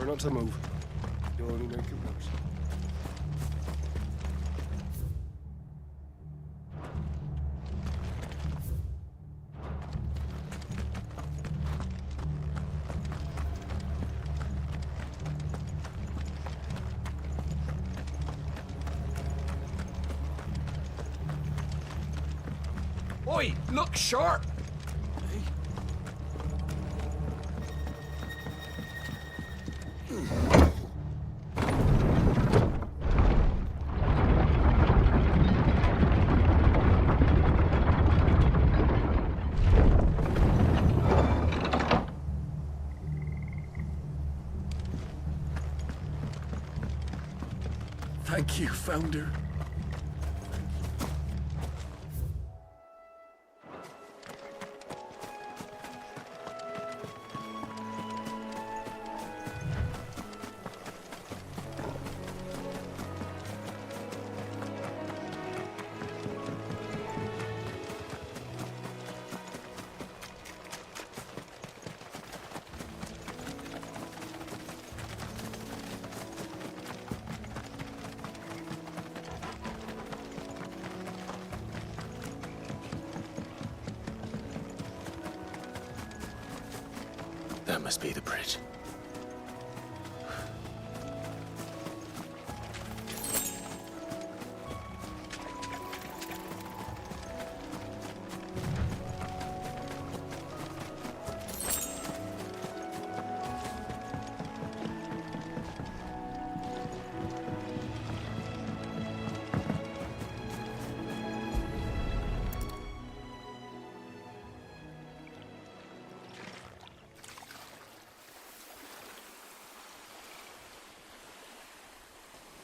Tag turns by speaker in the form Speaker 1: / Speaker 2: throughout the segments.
Speaker 1: Try not to move. You'll only make it worse.
Speaker 2: Oi, look sharp!
Speaker 3: Thank you, Founder.
Speaker 4: That must be the bridge.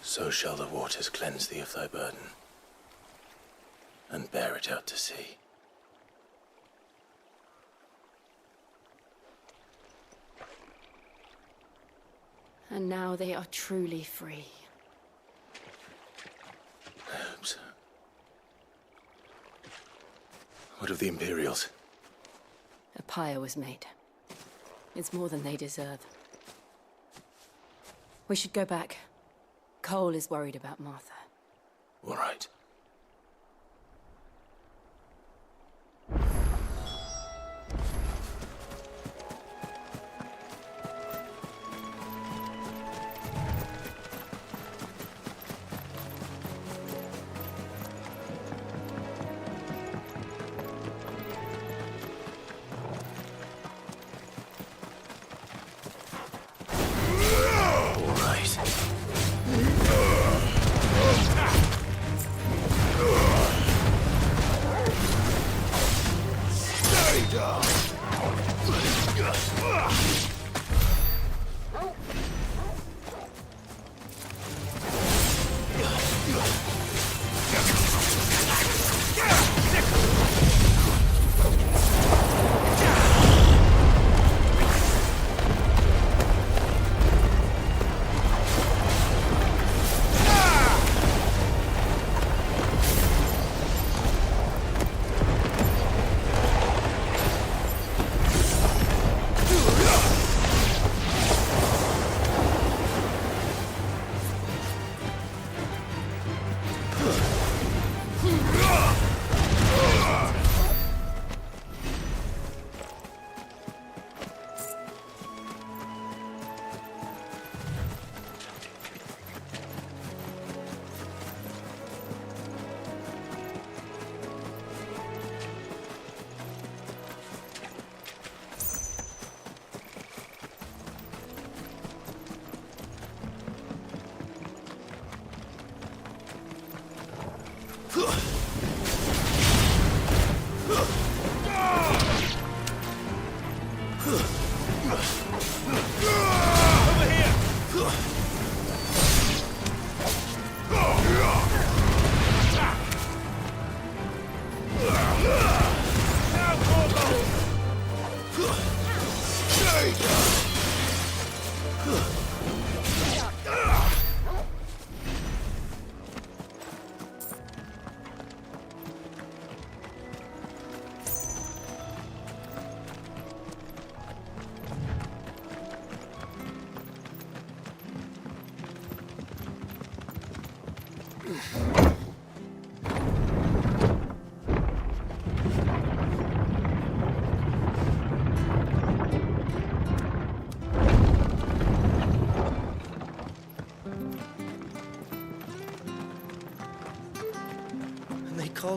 Speaker 4: So shall the waters cleanse thee of thy burden, and bear it out to sea.
Speaker 5: And now they are truly free.
Speaker 4: I hope so. What of the Imperials?
Speaker 5: A pyre was made. It's more than they deserve. We should go back. Cole is worried about Martha.
Speaker 4: All right.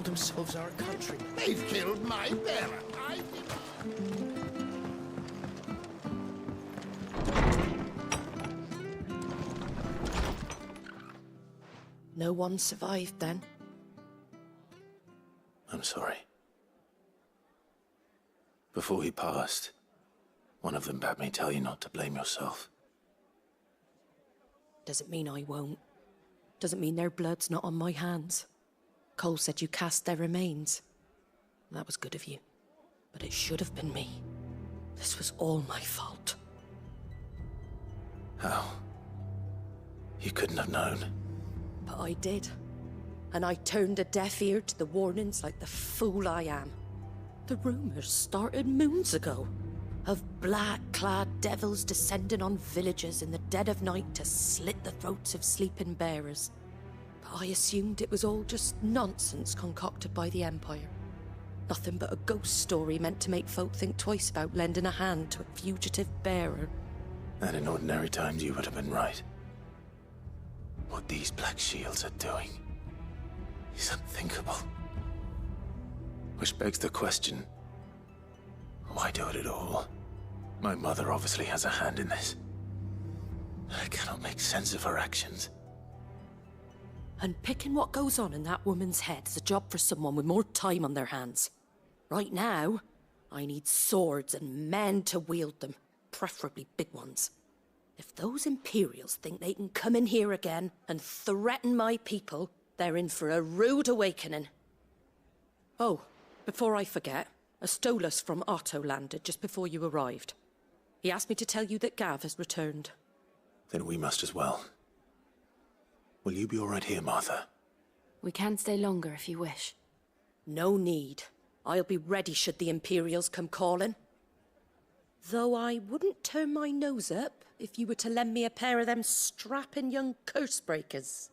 Speaker 3: call themselves our country.
Speaker 6: They've killed my bearer.
Speaker 3: No one survived then?
Speaker 4: I'm sorry. Before he passed, one of them bade me tell you not to blame yourself.
Speaker 3: Doesn't mean I won't. Doesn't mean their blood's not on my hands. Cole said you cast their remains. That was good of you. But it should have been me. This was all my fault.
Speaker 4: How? You couldn't have known.
Speaker 3: But I did. And I turned a deaf ear to the warnings like the fool I am. The rumors started moons ago. Of black-clad devils descending on villages in the dead of night to slit the throats of sleeping bearers. But I assumed it was all just nonsense concocted by the Empire. Nothing but a ghost story meant to make folk think twice about lending a hand to a fugitive bearer.
Speaker 4: And in ordinary times you would have been right. What these Black Shields are doing is unthinkable. Which begs the question, why do it at all? My mother obviously has a hand in this. I cannot make sense of her actions.
Speaker 3: And picking what goes on in that woman's head is a job for someone with more time on their hands. Right now, I need swords and men to wield them, preferably big ones. If those Imperials think they can come in here again and threaten my people, they're in for a rude awakening. Oh, before I forget, a Stolas from Otto landed just before you arrived. He asked me to tell you that Gav has returned.
Speaker 4: Then we must as well. Will you be all right here, Martha?
Speaker 5: We can stay longer if you wish.
Speaker 3: No need. I'll be ready should the Imperials come calling. Though I wouldn't turn my nose up if you were to lend me a pair of them strapping young curse-breakers.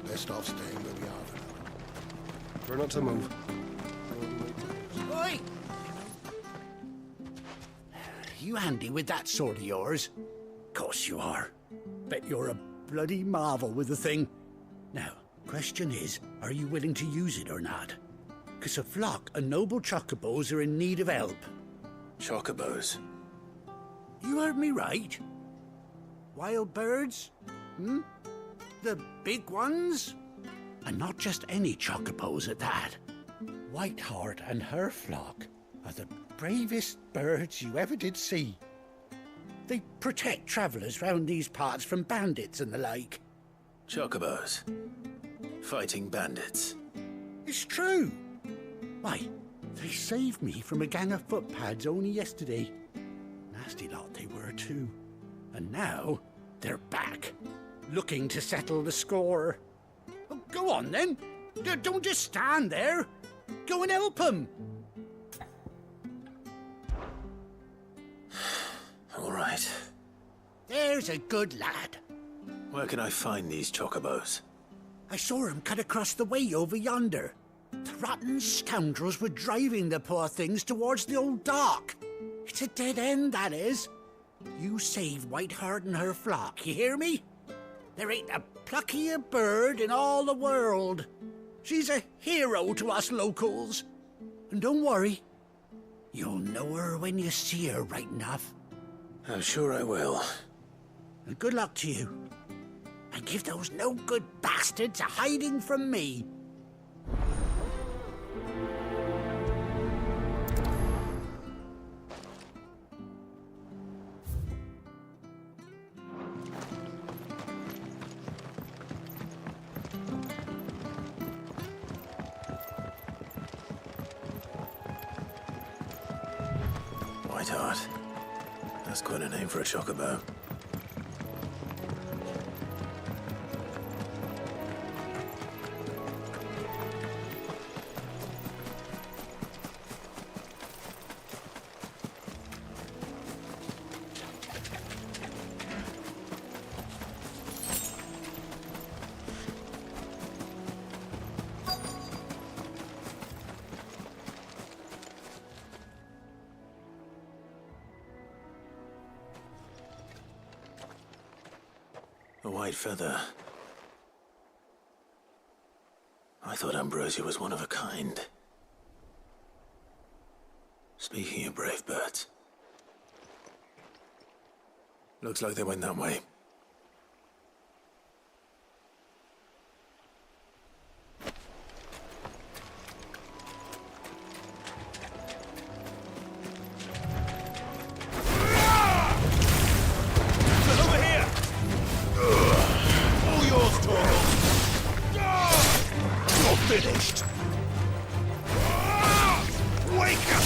Speaker 6: Best off staying where we are for now.
Speaker 1: Try not to move.
Speaker 7: Oi! You handy with that sword of yours? Course you are. Bet you're a bloody marvel with the thing. Now, question is, are you willing to use it or not? 'Cause a flock of noble chocobos are in need of help.
Speaker 4: Chocobos.
Speaker 7: You heard me right. Wild birds? The big ones? And not just any chocobos at that. Whiteheart and her flock are the bravest birds you ever did see. They protect travellers round these parts from bandits and the like.
Speaker 4: Chocobos. Fighting bandits.
Speaker 7: It's true. Why, they saved me from a gang of footpads only yesterday. Nasty lot they were too. And now they're back, looking to settle the score. Oh, go on then. Don't just stand there. Go and help them.
Speaker 4: All right.
Speaker 7: There's a good lad.
Speaker 4: Where can I find these chocobos?
Speaker 7: I saw him cut across the way over yonder. The rotten scoundrels were driving the poor things towards the old dock. It's a dead end, that is. You save Whiteheart and her flock, you hear me? There ain't a pluckier bird in all the world. She's a hero to us locals. And don't worry, you'll know her when you see her right enough.
Speaker 4: I'm sure I will.
Speaker 7: And good luck to you. And give those no-good bastards a hiding from me.
Speaker 4: Whiteheart. That's quite a name for a chocobo. A white feather. I thought Ambrosia was one of a kind. Speaking of brave birds. Looks like they went that way.
Speaker 6: Finished. Wake up!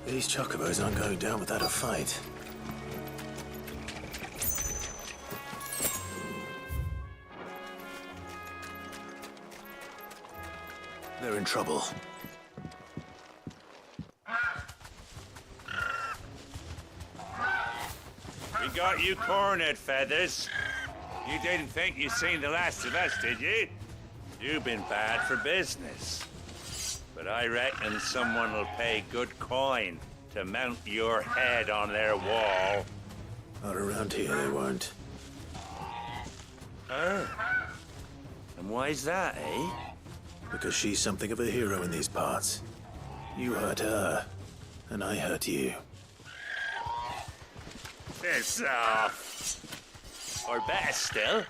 Speaker 4: These chocobos aren't going down without a fight. They're in trouble.
Speaker 8: We got you cornered, Feathers. You didn't think you'd seen the last of us, did you? You've been bad for business. But I reckon someone will pay good coin to mount your head on their wall.
Speaker 4: Not around here, they won't.
Speaker 8: Oh. And why's that, eh?
Speaker 4: Because she's something of a hero in these parts. You hurt her, and I hurt you.
Speaker 8: Piss off. Or better still,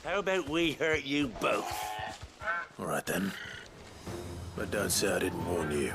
Speaker 8: how about we hurt you both?
Speaker 4: All right then. But don't say I didn't warn you.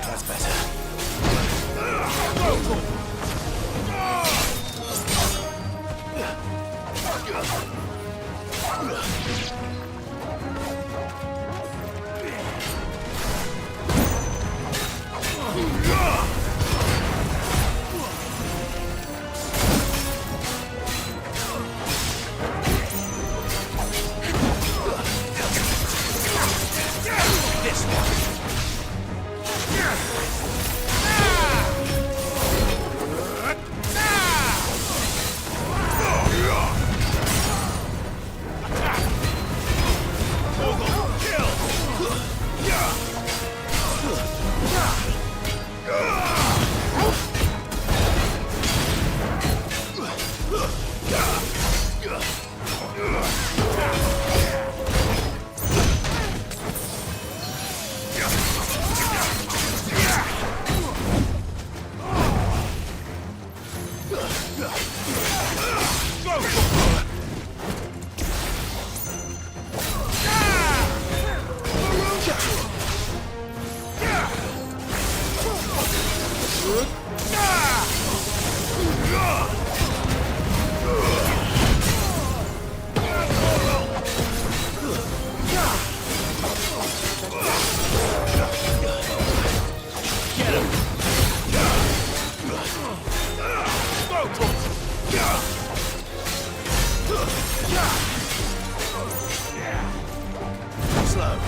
Speaker 4: That's better. Slow.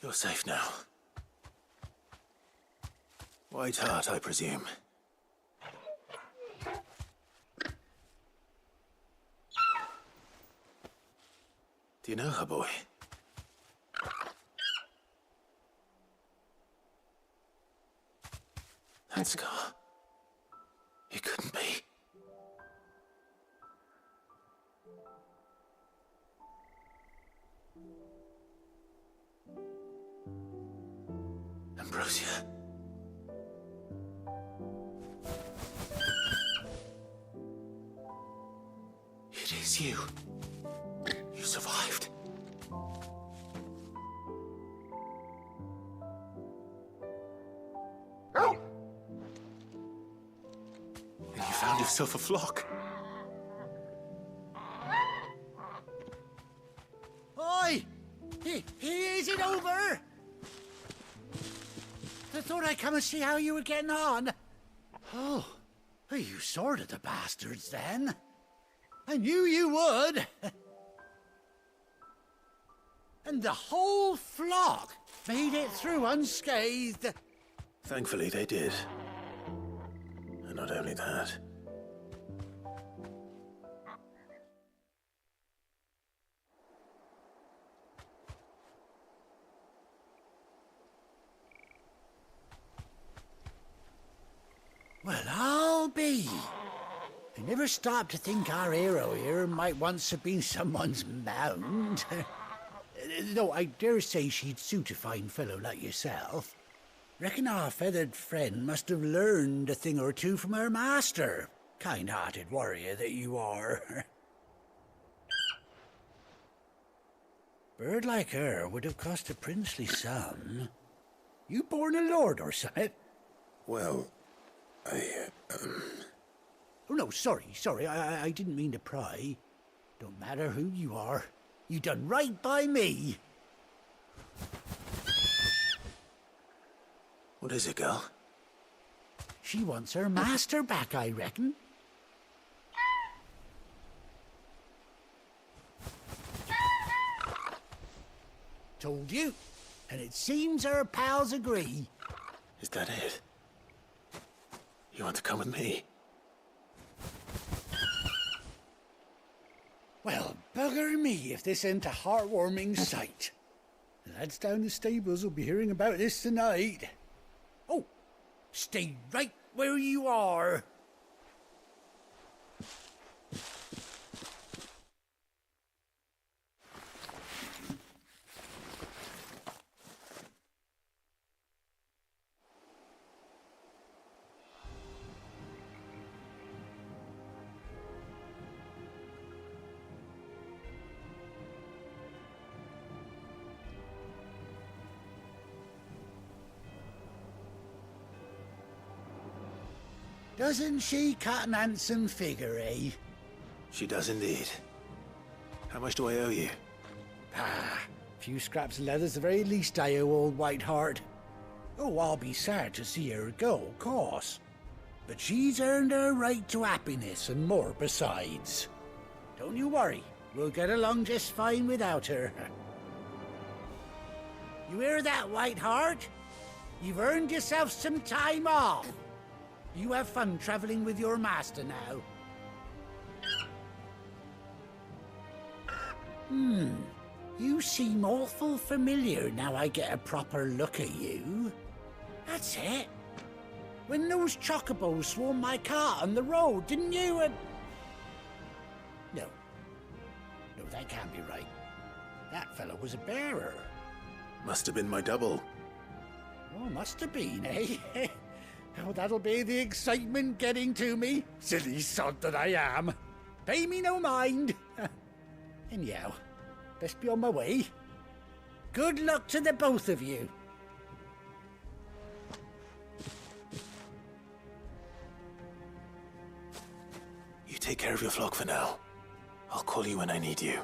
Speaker 4: You're safe now. White Hart, I presume. Do you know her, boy? That scar. It couldn't be. Ambrosia. It is you. You survived. And you found yourself a flock.
Speaker 7: Oi! Is it over? I thought I'd come and see how you were getting on. Oh, you sorted the bastards then. I knew you would. And the whole flock made it through unscathed.
Speaker 4: Thankfully, they did. And not only that.
Speaker 7: Well, I'll be. I never stopped to think our hero here might once have been someone's mount. Though I dare say she'd suit a fine fellow like yourself. Reckon our feathered friend must have learned a thing or two from her master. Kind-hearted warrior that you are. Bird like her would have cost a princely sum. You born a lord or something?
Speaker 4: Well,
Speaker 7: Oh, no, sorry. I didn't mean to pry. Don't matter who you are. You done right by me.
Speaker 4: What is it, girl?
Speaker 7: She wants her master back, I reckon. Told you. And it seems her pals agree.
Speaker 4: Is that it? You want to come with me?
Speaker 7: Well, bugger me if this ain't a heartwarming sight. The lads down the stables will be hearing about this tonight. Oh, stay right where you are. Doesn't she cut an handsome figure, eh?
Speaker 4: She does indeed. How much do I owe you?
Speaker 7: A few scraps of leather's the very least I owe old White Hart. Oh, I'll be sad to see her go, of course. But she's earned her right to happiness and more besides. Don't you worry, we'll get along just fine without her. You hear that, White Hart? You've earned yourself some time off. You have fun traveling with your master now. You seem awful familiar now I get a proper look at you. That's it. When those chocobos swarmed my cart on the road, didn't you? No, that can't be right. That fellow was a bearer.
Speaker 4: Must have been my double.
Speaker 7: Oh, must have been, eh? Oh, that'll be the excitement getting to me. Silly sod that I am. Pay me no mind. Anyhow, best be on my way. Good luck to the both of you.
Speaker 4: You take care of your flock for now. I'll call you when I need you.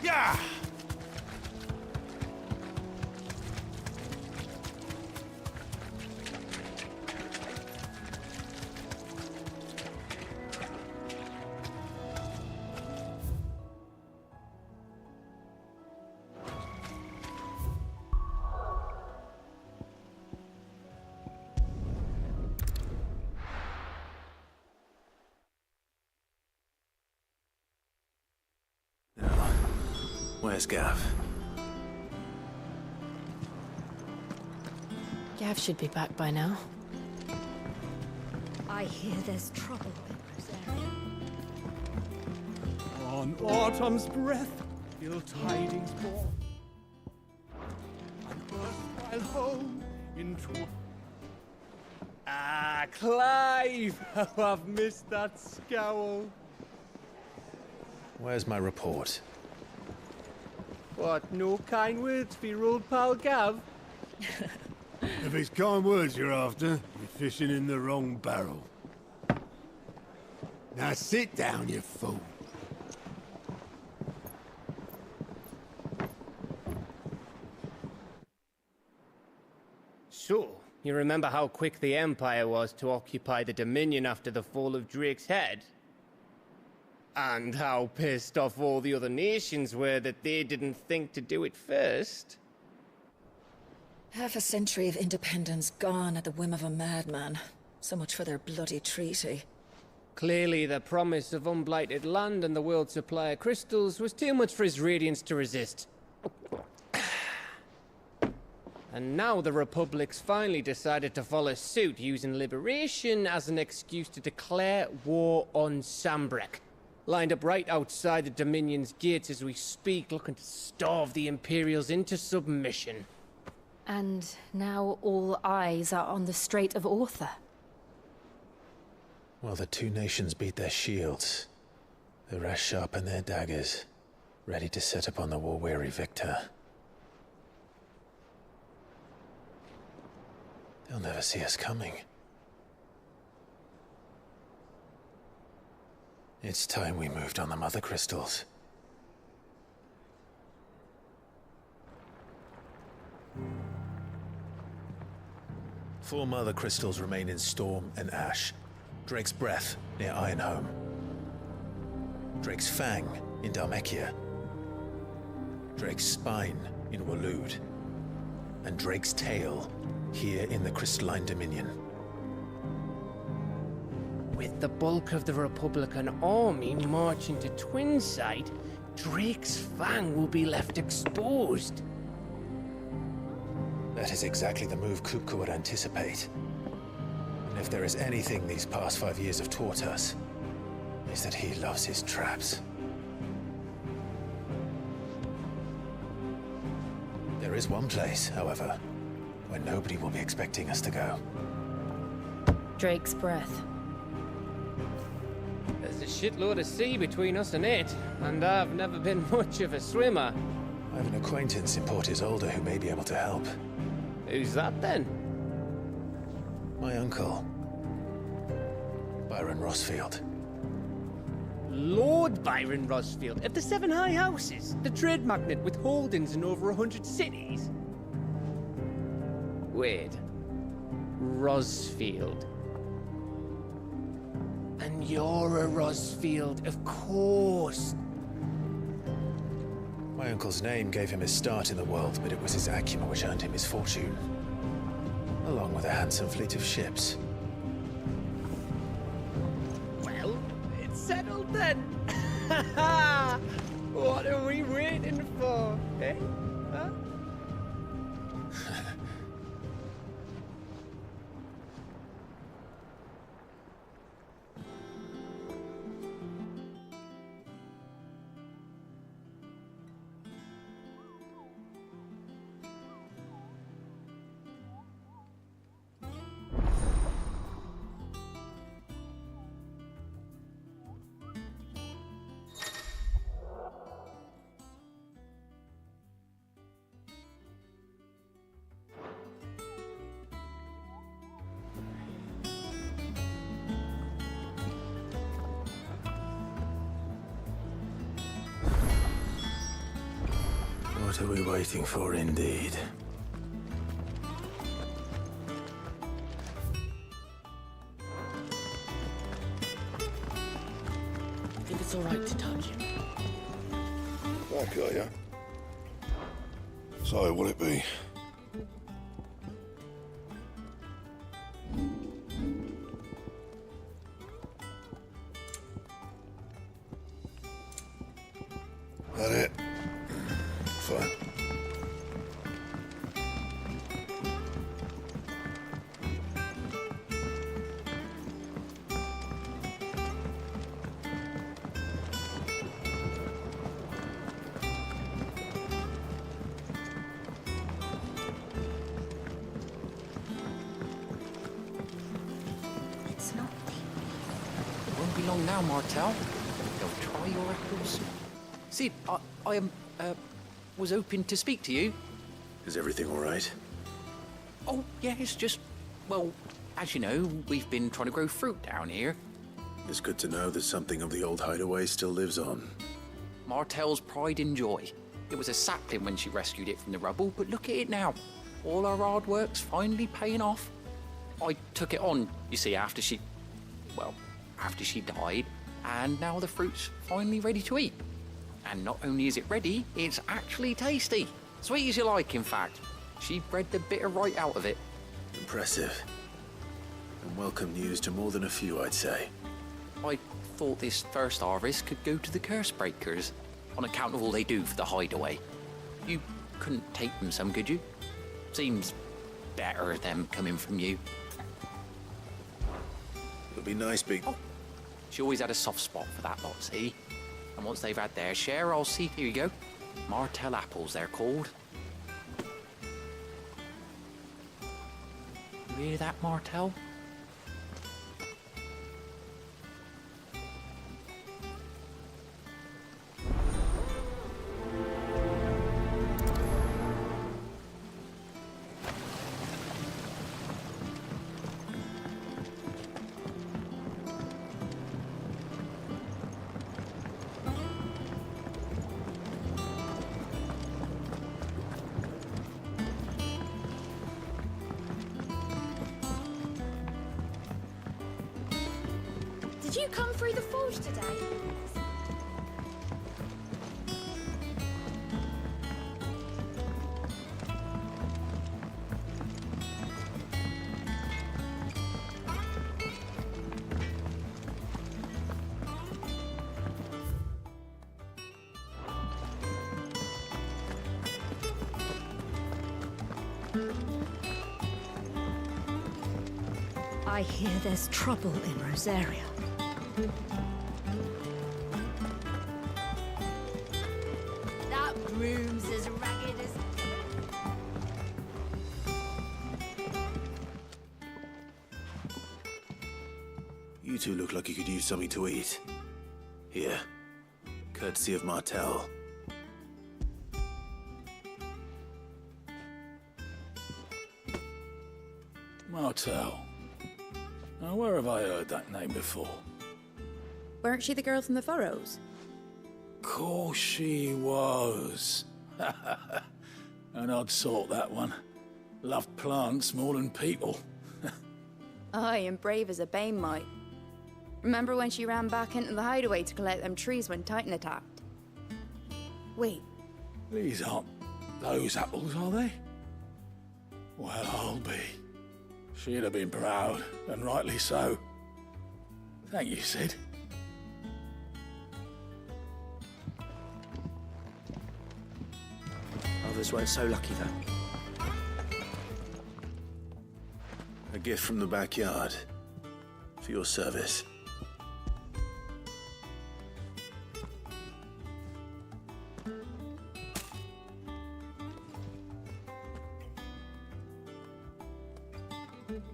Speaker 6: Yeah!
Speaker 4: Where's Gav?
Speaker 5: Gav should be back by now.
Speaker 9: I hear there's trouble in Rosaria.
Speaker 2: On autumn's breath, ill tidings born. And while home into... Ah, Clive! How I've missed that scowl.
Speaker 4: Where's my report?
Speaker 2: What, no kind words for your old pal Gav?
Speaker 1: If it's kind words you're after, you're fishing in the wrong barrel. Now sit down, you fool.
Speaker 10: So, you remember how quick the Empire was to occupy the Dominion after the fall of Drake's Head? And how pissed off all the other nations were that they didn't think to do it first?
Speaker 9: Half a century of independence gone at the whim of a madman. So much for their bloody treaty.
Speaker 10: Clearly, the promise of unblighted land and the world's supply of crystals was too much for his radiance to resist. And now the Republic's finally decided to follow suit, using liberation as an excuse to declare war on Sanbreque. Lined up right outside the Dominion's gates as we speak, looking to starve the Imperials into submission.
Speaker 5: And now all eyes are on the Strait of Author.
Speaker 4: Well, the two nations beat their shields. The rest sharpen their daggers, ready to set upon the war-weary victor. They'll never see us coming. It's time we moved on the Mother Crystals. Four Mother Crystals remain in Storm and Ash. Drake's Breath near Ironhome. Drake's Fang in Dhalmekia. Drake's Spine in Waloed. And Drake's Tail here in the Crystalline Dominion.
Speaker 10: With the bulk of the Republican army marching to Twinside, Drake's Fang will be left exposed.
Speaker 4: That is exactly the move Kupka would anticipate. And if there is anything these past 5 years have taught us, is that he loves his traps. There is one place, however, where nobody will be expecting us to go.
Speaker 5: Drake's Breath.
Speaker 10: There's a shitload of sea between us and it, and I've never been much of a swimmer.
Speaker 4: I have an acquaintance in Port Isolde who may be able to help.
Speaker 10: Who's that then?
Speaker 4: My uncle, Byron Rosfield.
Speaker 10: Lord Byron Rosfield of the Seven High Houses, the trade magnate with holdings in over 100 cities. Wait. Rosfield. And you're a Rosfield, of course.
Speaker 4: My uncle's name gave him his start in the world, but it was his acumen which earned him his fortune. Along with a handsome fleet of ships.
Speaker 10: Well, it's settled then. What are we waiting for, eh? Huh?
Speaker 4: What are we waiting for, indeed?
Speaker 3: I think it's all right to touch.
Speaker 1: Back, are ya? So, what'll it be? That it? Fine.
Speaker 3: It's not deep.
Speaker 11: It won't be long now, Martel. They'll try your apples. Sid, I was hoping to speak to you.
Speaker 4: Is everything all right?
Speaker 11: Oh, yeah, it's just, well, as you know, we've been trying to grow fruit down here.
Speaker 4: It's good to know that something of the old hideaway still lives on.
Speaker 11: Martel's pride and joy. It was a sapling when she rescued it from the rubble, but look at it now. All our hard work's finally paying off. I took it on, you see, after she died, and now the fruit's finally ready to eat. And not only is it ready, it's actually tasty. Sweet as you like, in fact. She bred the bitter right out of it.
Speaker 4: Impressive. And welcome news to more than a few, I'd say.
Speaker 11: I thought this first harvest could go to the curse breakers, on account of all they do for the hideaway. You couldn't take them some, could you? Seems better them coming from you.
Speaker 4: It'll be nice being...
Speaker 11: Oh, she always had a soft spot for that lot, see? And once they've had their share, I'll see... Here you go. Martel apples, they're called. You hear that, Martel?
Speaker 12: Did you come through the forge today?
Speaker 13: I hear there's trouble in Rosaria.
Speaker 12: That room's as ragged as...
Speaker 4: You two look like you could use something to eat. Here. Courtesy of Martel.
Speaker 6: Martel. Now, where have I heard that name before?
Speaker 12: Weren't she the girl from the Furrows?
Speaker 6: Course she was. An odd sort, that one. Love plants more than people.
Speaker 12: Aye, and brave as a bane might. Remember when she ran back into the hideaway to collect them trees when Titan attacked? Wait,
Speaker 6: These aren't those apples, are they? Well, I'll be. She'd have been proud, and rightly so. Thank you, Sid.
Speaker 4: Others weren't so lucky, though. A gift from the backyard. For your service.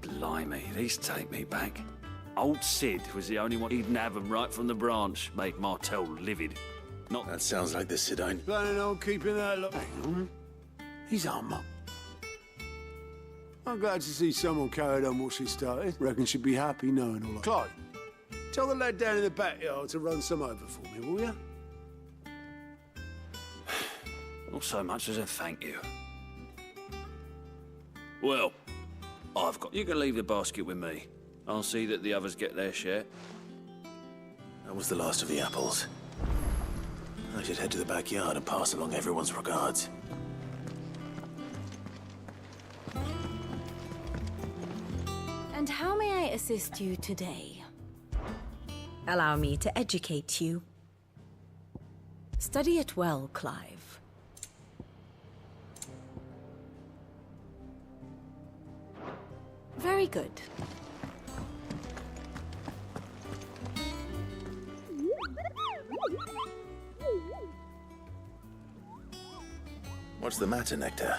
Speaker 14: Blimey, these take me back. Old Sid was the only one who'd have 'em right from the branch. Made Martell livid. Not
Speaker 4: That sounds like the Sidine.
Speaker 1: Planning on keeping that look. Hang on. He's our mum. I'm glad to see someone carried on what she started. Reckon she'd be happy knowing all that. Clive, tell the lad down in the backyard to run some over for me, will you?
Speaker 14: Not so much as a thank you. Well, You can leave the basket with me. I'll see that the others get their share.
Speaker 4: That was the last of the apples. I should head to the backyard and pass along everyone's regards.
Speaker 13: And how may I assist you today? Allow me to educate you. Study it well, Clive. Very good.
Speaker 4: What's the matter, Nectar?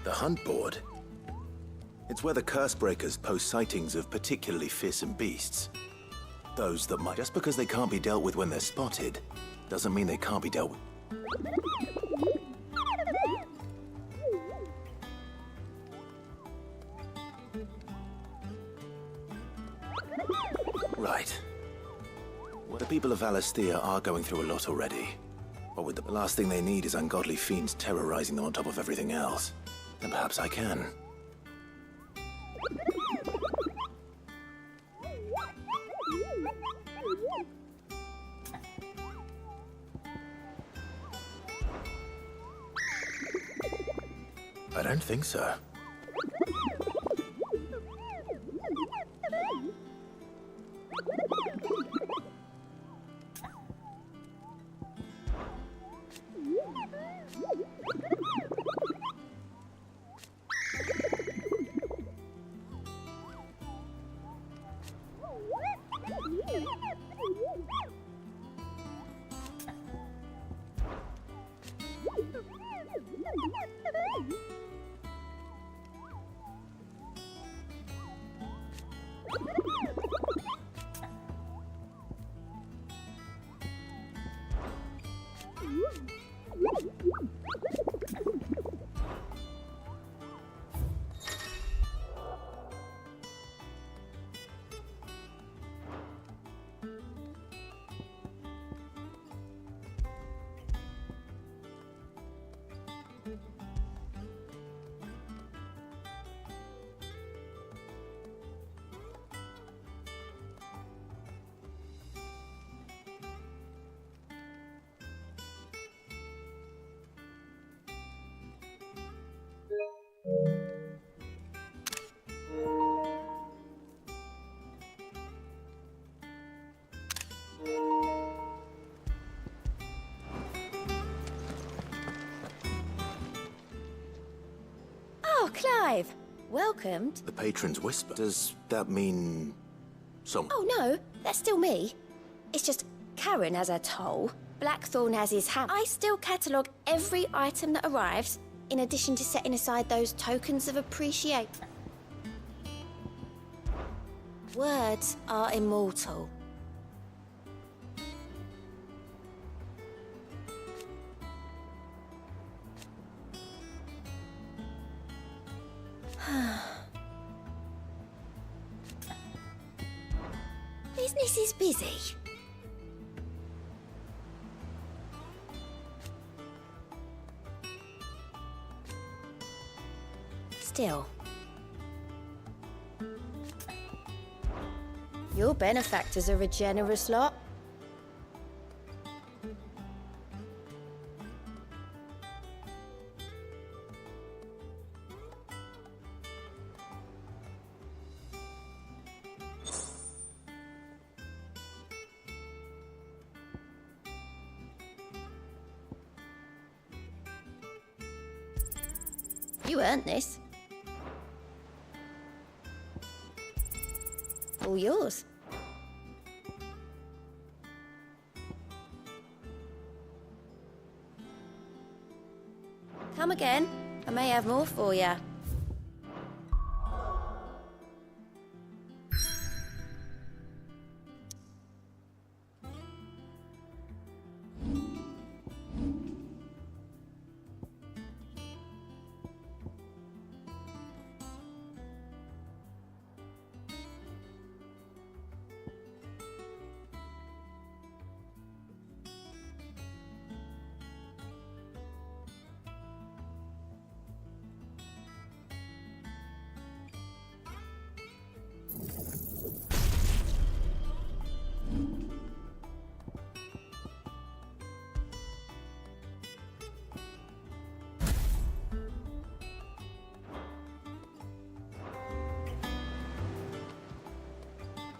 Speaker 4: The hunt board? It's where the Cursebreakers post sightings of particularly fearsome beasts. Those that might... Just because they can't be dealt with when they're spotted, doesn't mean they can't be dealt with. Right. Well, the people of Valisthea are going through a lot already. But with the last thing they need is ungodly fiends terrorizing them on top of everything else. Then perhaps I can. I don't think so.
Speaker 12: Oh, Clive! Welcomed.
Speaker 4: The patron's whisper. Does that mean...
Speaker 12: Oh, no, that's still me. It's just Karen has her toll, Blackthorn has his hammer. I still catalogue every item that arrives, in addition to setting aside those tokens of appreciation. Words are immortal. Business is busy. Still. Your benefactors are a generous lot. You earned this. All yours. Come again. I may have more for you.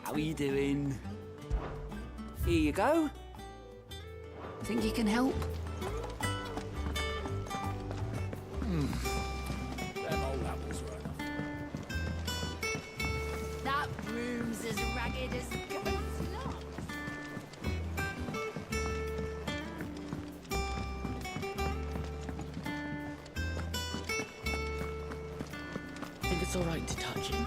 Speaker 14: How are you doing? Here you go. Think you can help?
Speaker 6: Them old apples were enough.
Speaker 13: That room's as ragged as goat's locks.
Speaker 15: Think it's all right to touch him?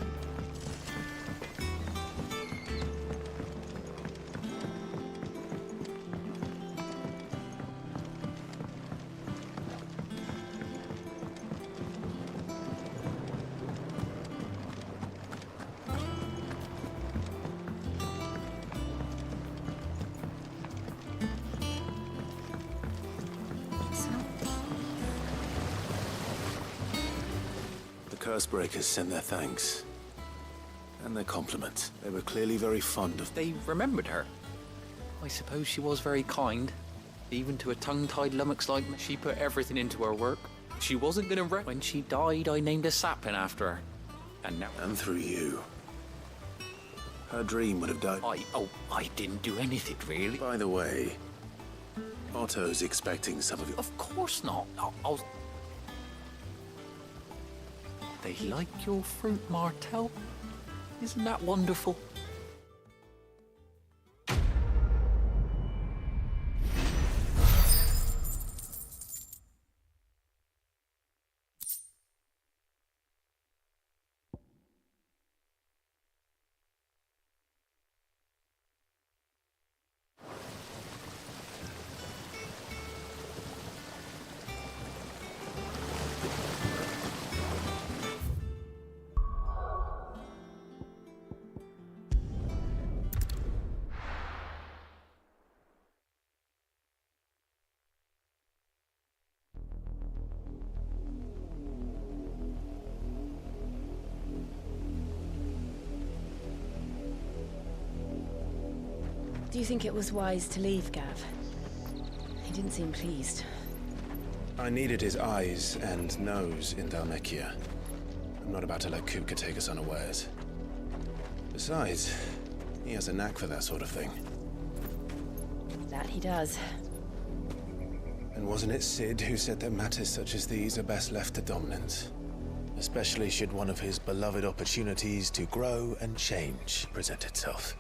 Speaker 4: The Cursebreakers sent their thanks. And their compliments. They were clearly very fond of...
Speaker 11: They remembered her. I suppose she was very kind. Even to a tongue-tied lummox like me, she put everything into her work. She wasn't gonna When she died, I named a sapling after her. And now...
Speaker 4: And through you. Her dream would have died...
Speaker 11: I didn't do anything, really.
Speaker 4: By the way, Otto's expecting some of you...
Speaker 11: Of course not. I'll... They like your fruit, Martel. Isn't that wonderful?
Speaker 13: Do you think it was wise to leave, Gav? He didn't seem pleased.
Speaker 4: I needed his eyes and nose in Dhalmekia. I'm not about to let Kupka take us unawares. Besides, he has a knack for that sort of thing.
Speaker 13: That he does.
Speaker 4: And wasn't it Sid who said that matters such as these are best left to dominance? Especially should one of his beloved opportunities to grow and change present itself.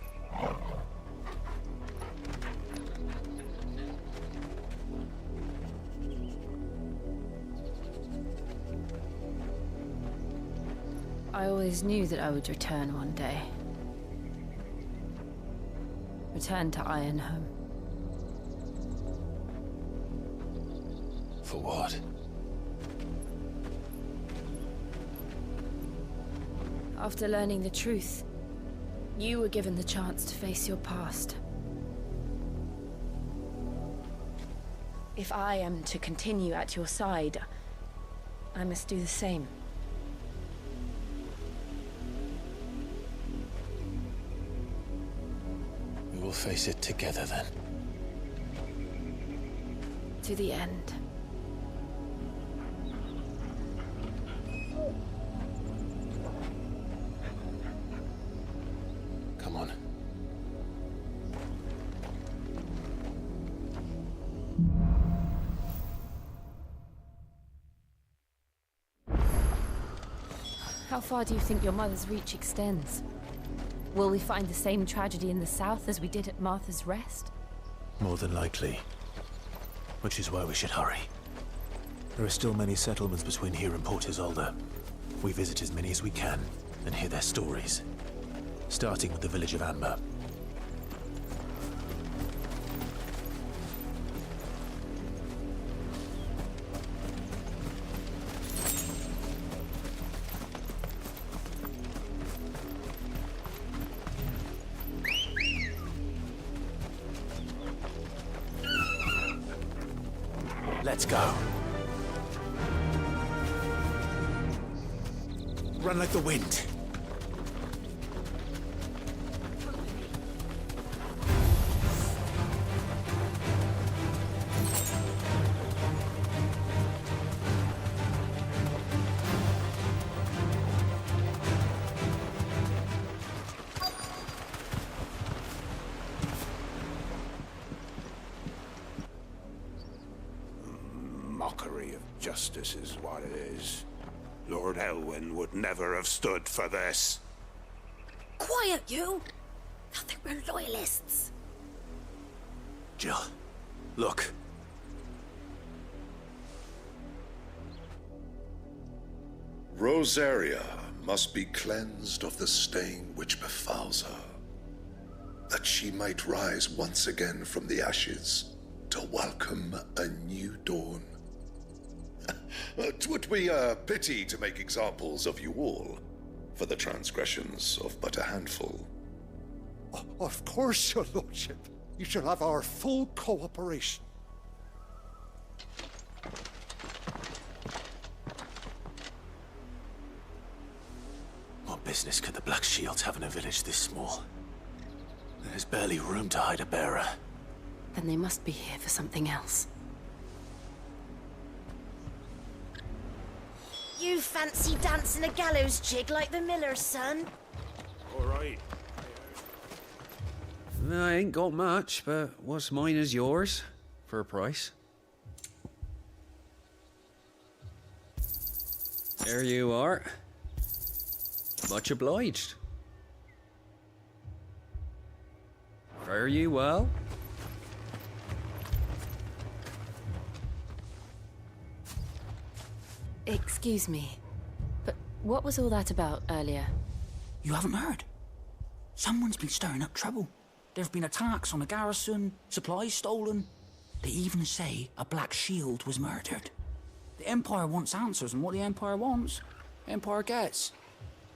Speaker 5: I always knew that I would return one day. Return to Ironhome.
Speaker 4: For what?
Speaker 5: After learning the truth, you were given the chance to face your past. If I am to continue at your side, I must do the same.
Speaker 4: face it together then.
Speaker 5: To the end.
Speaker 4: Come on.
Speaker 5: How far do you think your mother's reach extends? Will we find the same tragedy in the south as we did at Martha's Rest?
Speaker 4: More than likely. Which is why we should hurry. There are still many settlements between here and Port Isolde. We visit as many as we can and hear their stories. Starting with the village of Amber. Let's go. Run like the wind.
Speaker 1: Mockery of justice is what it is. Lord Elwyn would never have stood for this.
Speaker 3: Quiet, you! I think we're loyalists.
Speaker 4: Jill, look.
Speaker 16: Rosaria must be cleansed of the stain which befouls her, that she might rise once again from the ashes to welcome a new dawn. 'Twould be a pity to make examples of you all, for the transgressions of but a handful.
Speaker 17: Of course, your lordship. You shall have our full cooperation.
Speaker 4: What business could the Black Shields have in a village this small? There's barely room to hide a bearer.
Speaker 3: Then they must be here for something else.
Speaker 18: You fancy dancing a gallows jig like the miller's son?
Speaker 8: All right.
Speaker 19: I ain't got much, but what's mine is yours, for a price. There you are. Much obliged. Fare you well.
Speaker 5: Excuse me, but what was all that about earlier?
Speaker 20: You haven't heard? Someone's been stirring up trouble. There have been attacks on the garrison, supplies stolen. They even say a Black Shield was murdered. The Empire wants answers, and what the Empire wants, the Empire gets.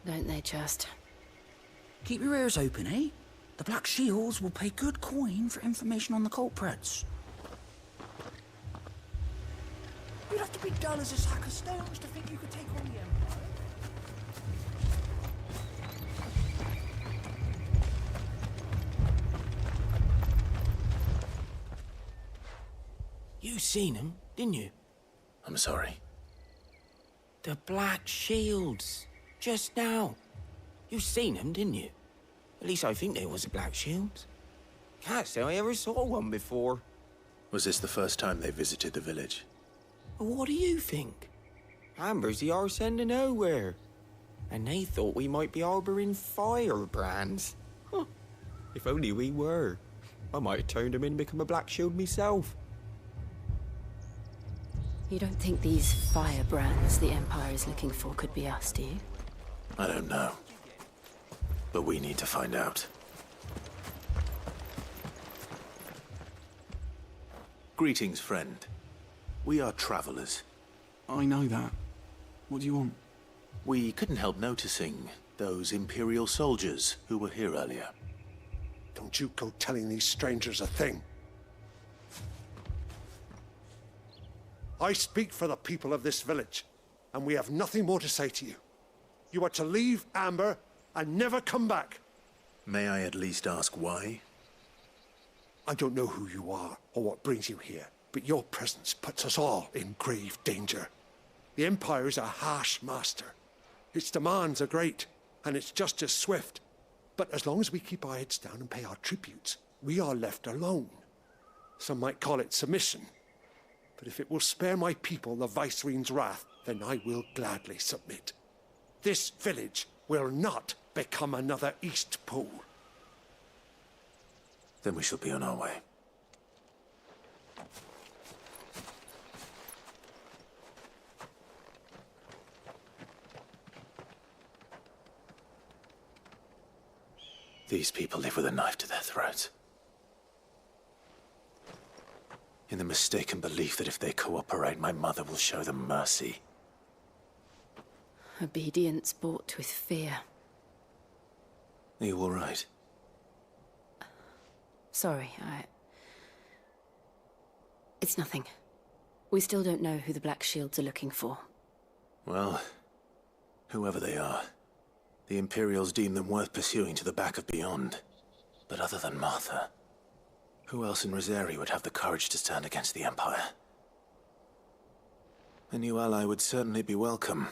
Speaker 5: Don't they just?
Speaker 20: Keep your ears open, eh? The Black Shields will pay good coin for information on the culprits. You'd have to be dull as a sack of stones to think you could take on the Empire.
Speaker 15: You seen him, didn't you?
Speaker 4: I'm sorry.
Speaker 15: The Black Shields. Just now. You seen them, didn't you? At least I think there was a Black Shield. Can't say I ever saw one before.
Speaker 4: Was this the first time they visited the village?
Speaker 15: What do you think? Amber's the arse end of nowhere. And they thought we might be harboring firebrands. Huh. If only we were. I might have turned them in and become a Black Shield myself.
Speaker 5: You don't think these firebrands the Empire is looking for could be us, do you?
Speaker 4: I don't know. But we need to find out. Greetings, friend. We are travelers.
Speaker 21: I know that. What do you want?
Speaker 4: We couldn't help noticing those Imperial soldiers who were here earlier.
Speaker 17: Don't you go telling these strangers a thing. I speak for the people of this village, and we have nothing more to say to you. You are to leave Amber and never come back.
Speaker 4: May I at least ask why?
Speaker 17: I don't know who you are or what brings you here, but your presence puts us all in grave danger. The Empire is a harsh master. Its demands are great, and its justice swift. But as long as we keep our heads down and pay our tributes, we are left alone. Some might call it submission. But if it will spare my people the Viceroy's wrath, then I will gladly submit. This village will not become another Eastpool.
Speaker 4: Then we shall be on our way. These people live with a knife to their throats. In the mistaken belief that if they cooperate, my mother will show them mercy.
Speaker 3: Obedience bought with fear.
Speaker 4: Are you all right?
Speaker 3: Sorry, It's nothing. We still don't know who the Black Shields are looking for.
Speaker 4: Well, whoever they are, the Imperials deem them worth pursuing to the back of beyond. But other than Martha, who else in Rosari would have the courage to stand against the Empire? A new ally would certainly be welcome.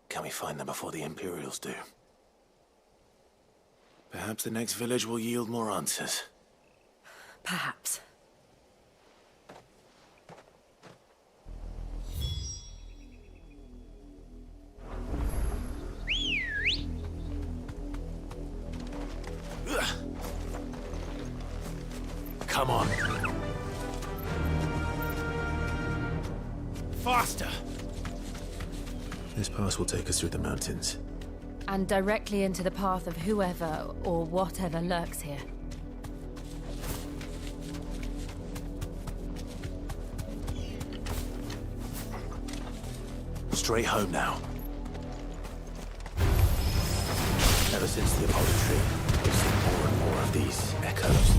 Speaker 4: Can we find them before the Imperials do? Perhaps the next village will yield more answers.
Speaker 3: Perhaps.
Speaker 4: Come on.
Speaker 2: Faster!
Speaker 4: This pass will take us through the mountains.
Speaker 5: And directly into the path of whoever or whatever lurks here.
Speaker 4: Straight home now. Ever since the Apollo tree, we've seen more and more of these echoes.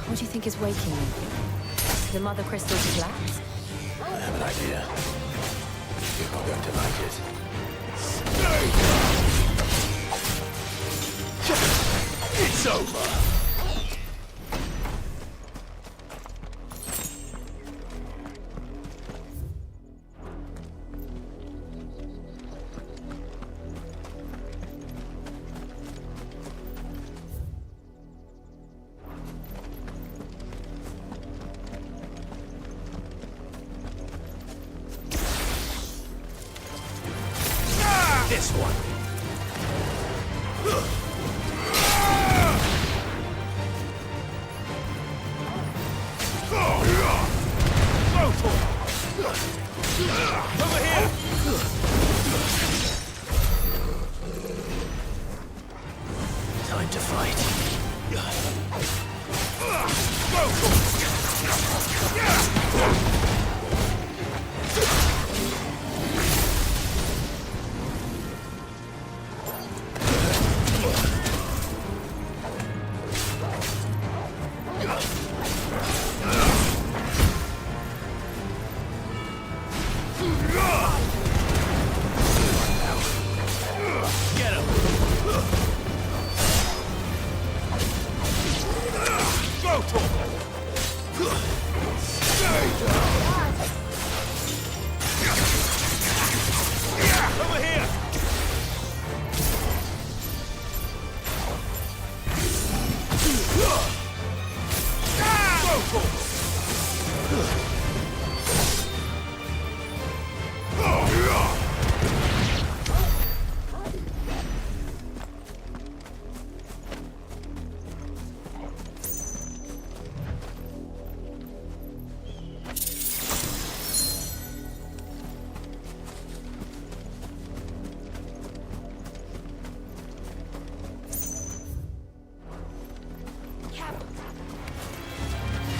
Speaker 5: What do you think is waking them? The Mother Crystal's collapse?
Speaker 4: I have an idea. You're not going to like it. It's over! This one.
Speaker 2: Over here!
Speaker 4: Time to fight.
Speaker 2: Get him! Go for it! Over here! Go for it!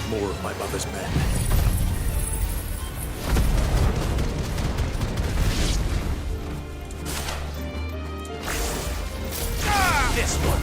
Speaker 4: More of my mother's men. This one.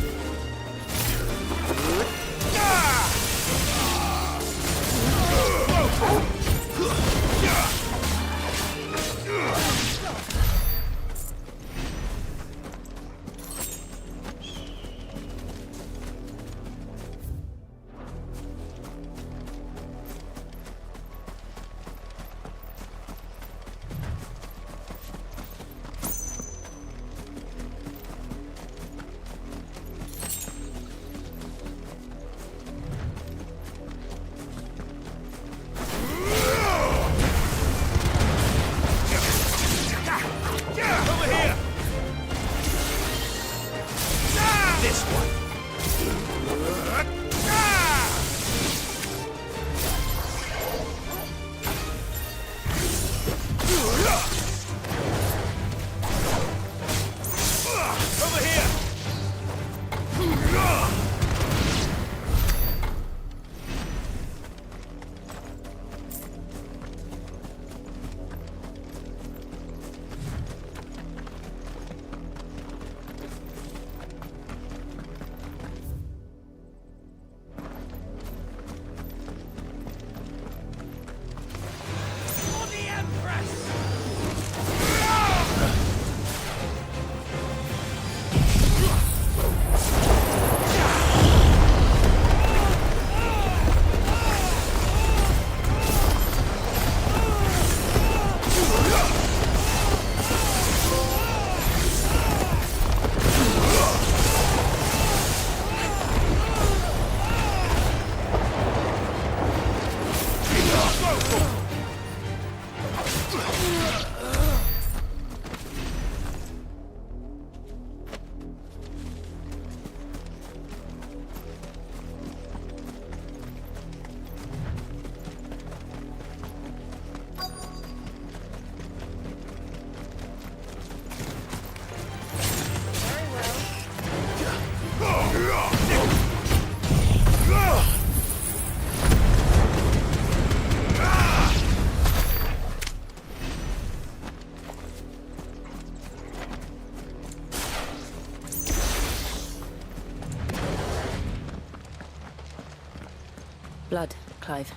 Speaker 3: Blood, Clive.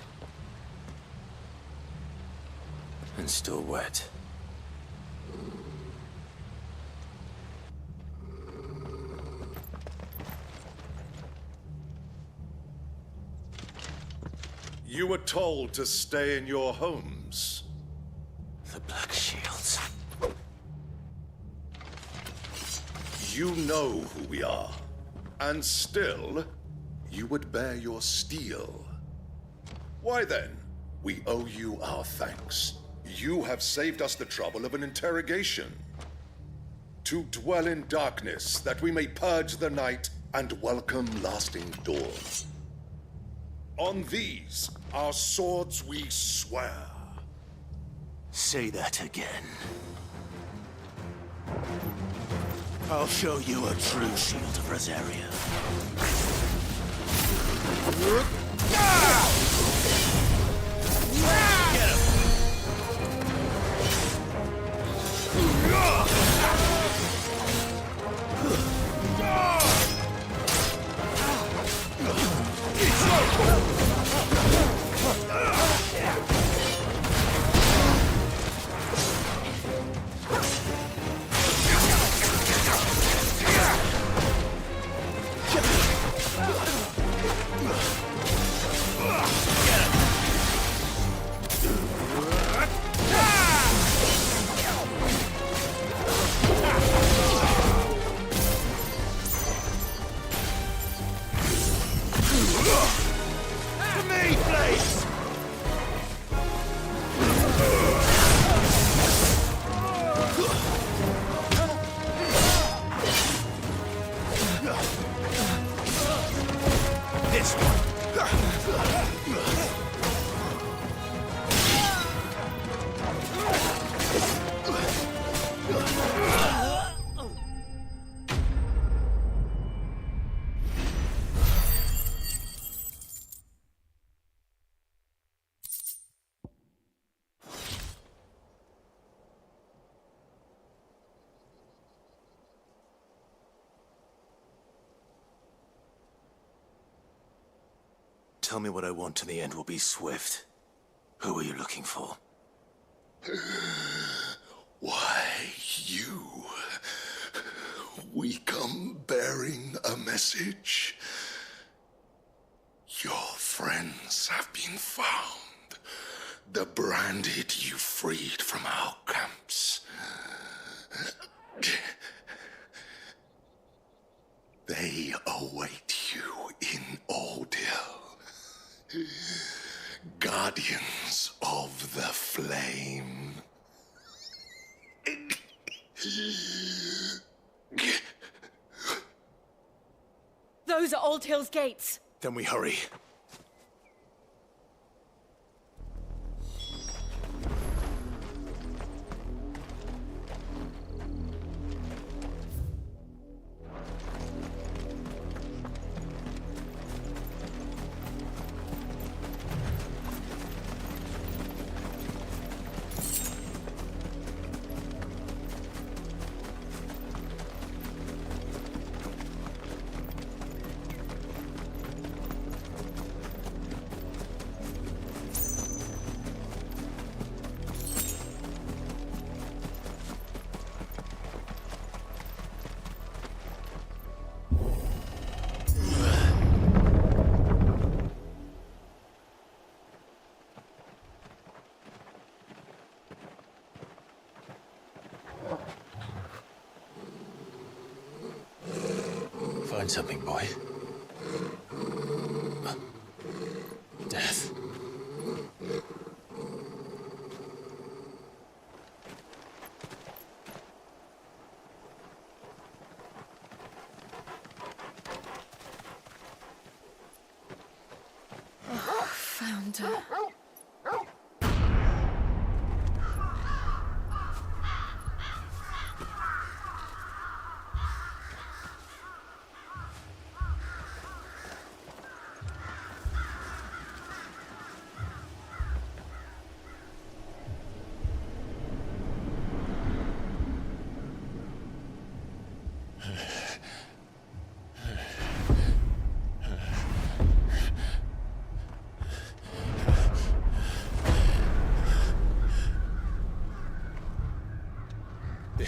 Speaker 4: And still wet.
Speaker 16: You were told to stay in your homes.
Speaker 4: The Black Shields.
Speaker 16: You know who we are. And still, you would bear your steel. Why then, we owe you our thanks. You have saved us the trouble of an interrogation. To dwell in darkness, that we may purge the night and welcome lasting dawn. On these, our swords we swear.
Speaker 4: Say that again. I'll show you a true shield of Rosaria. Get him! Tell me what I want and the end will be swift. Who are you looking for?
Speaker 16: Why, you. We come bearing a message. Your friends have been found. The branded you freed from our camps. They await you in Aldil. Guardians of the Flame.
Speaker 3: Those are Old Hill's gates.
Speaker 4: Then we hurry. Find something, boy. Death.
Speaker 3: Found her.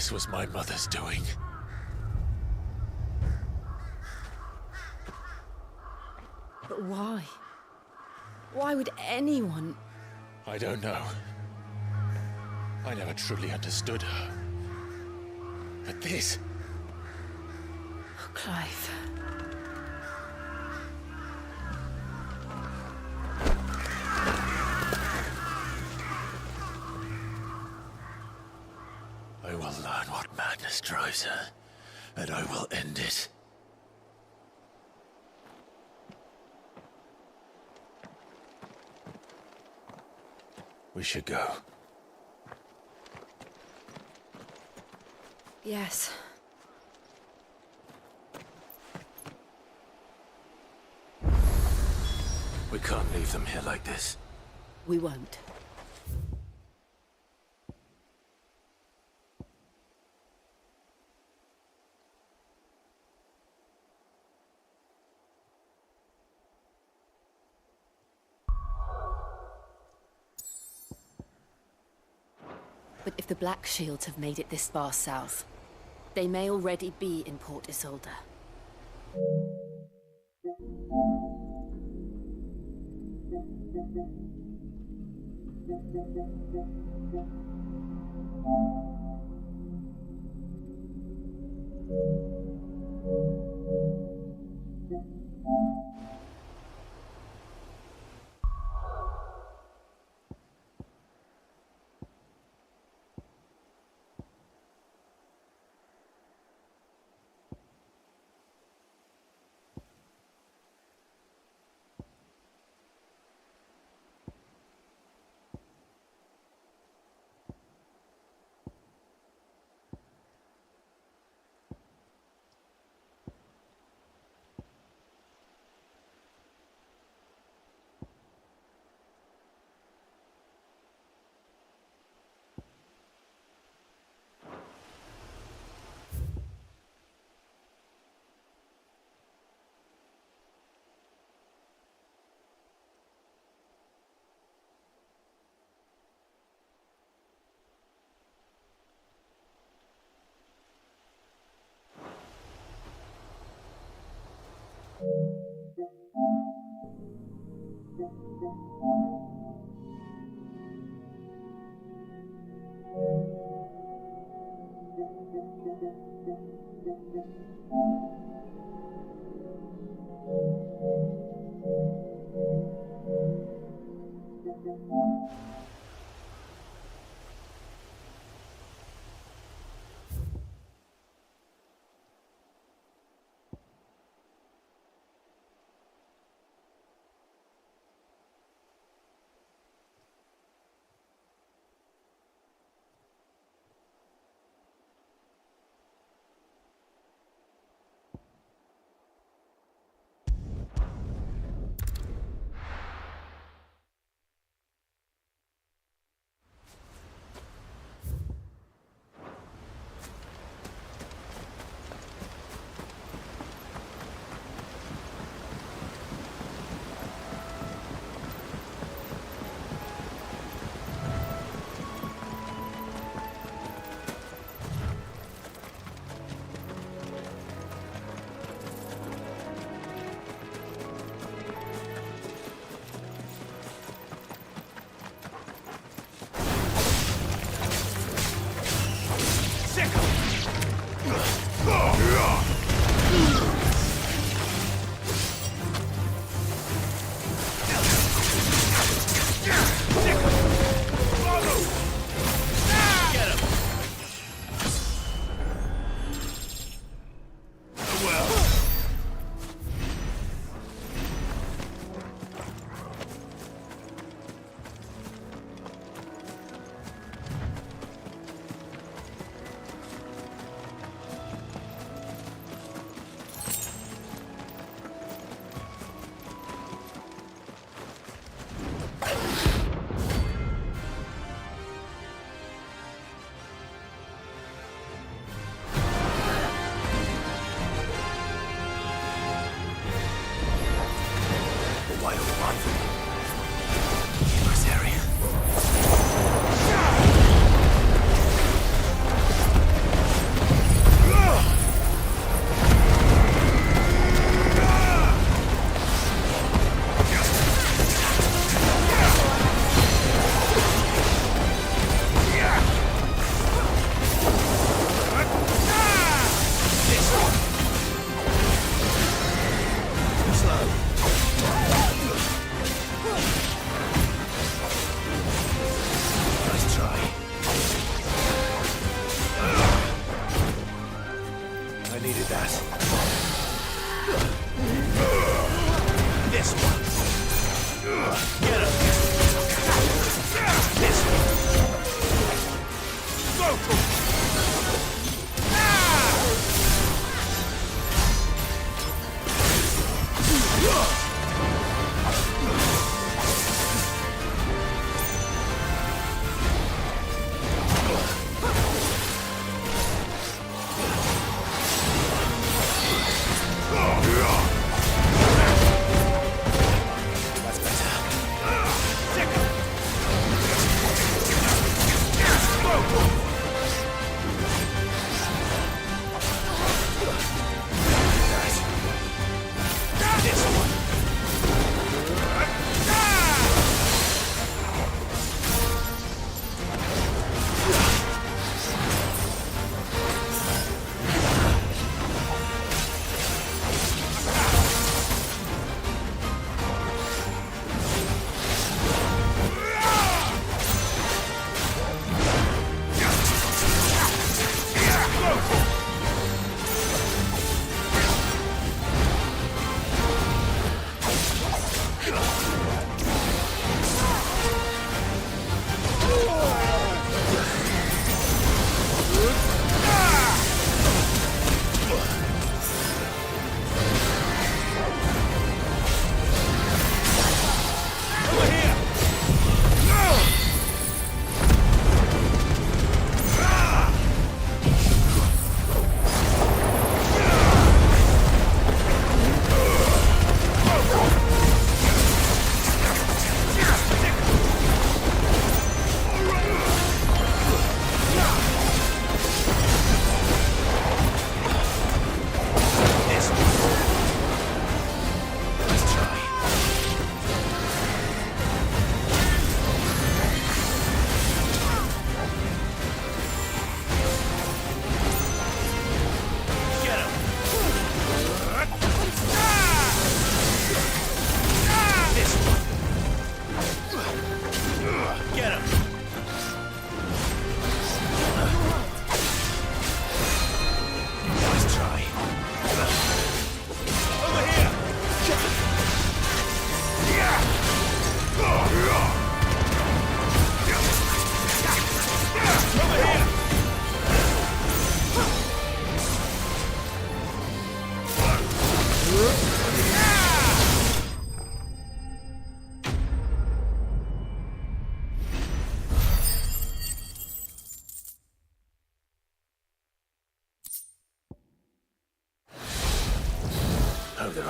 Speaker 4: This was my mother's doing.
Speaker 3: But why? Why would anyone...
Speaker 4: I don't know. I never truly understood her. But this...
Speaker 3: Oh, Clive.
Speaker 4: I will learn what madness drives her, and I will end it. We should go.
Speaker 3: Yes.
Speaker 4: We can't leave them here like this.
Speaker 3: We won't. But if the Black Shields have made it this far south, they may already be in Port Isolde.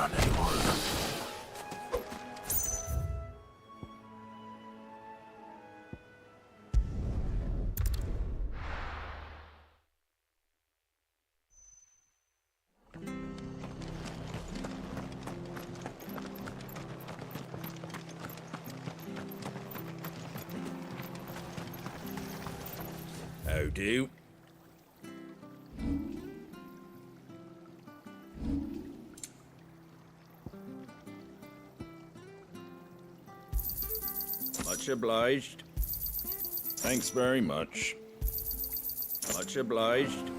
Speaker 4: aren't any more of them.
Speaker 14: How do? Much obliged. Thanks very much. Much obliged.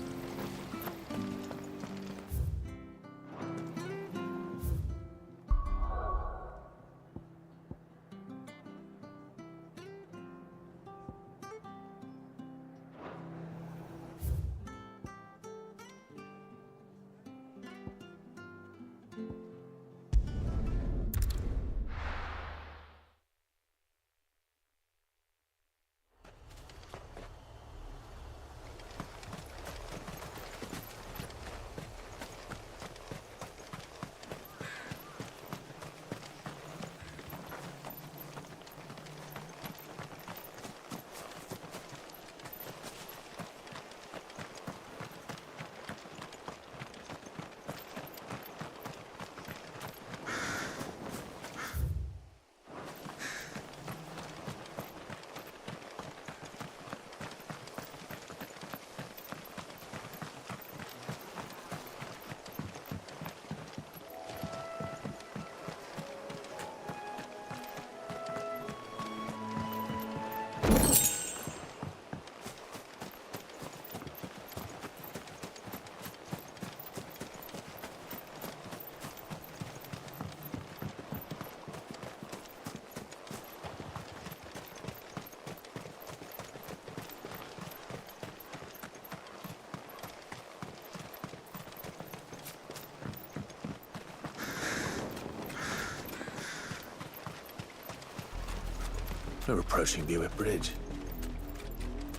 Speaker 4: We're approaching Buick Bridge.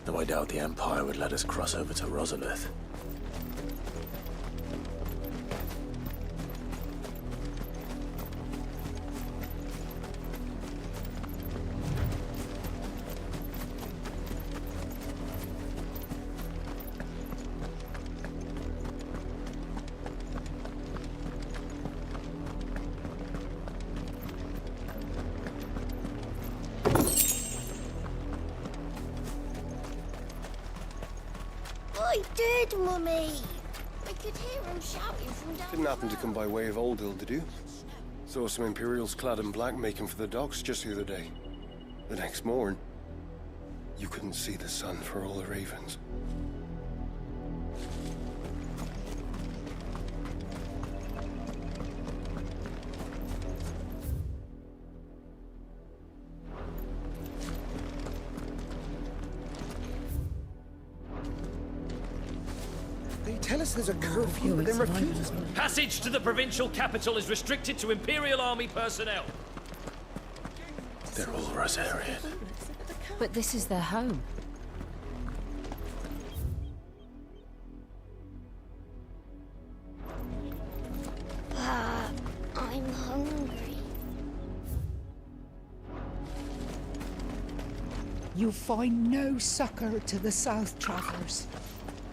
Speaker 4: Though I doubt the Empire would let us cross over to Rosalith.
Speaker 12: I did, Mummy. I could hear him shouting from down
Speaker 7: Didn't happen to come by way of Oldhill, did you? Saw some Imperials clad in black making for the docks just the other day. The next morn, you couldn't see the sun for all the ravens.
Speaker 22: Tell us there's a curfew, but then refuse.
Speaker 23: Passage to the provincial capital is restricted to Imperial Army personnel.
Speaker 4: They're all Rosarian.
Speaker 5: But this is their home.
Speaker 12: I'm hungry.
Speaker 24: You find no succor to the South Travellers,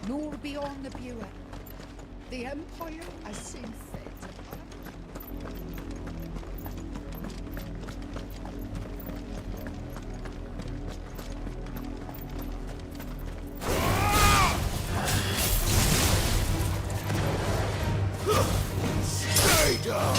Speaker 24: nor beyond the Buick. The Empire has seen fit.
Speaker 1: Stay down!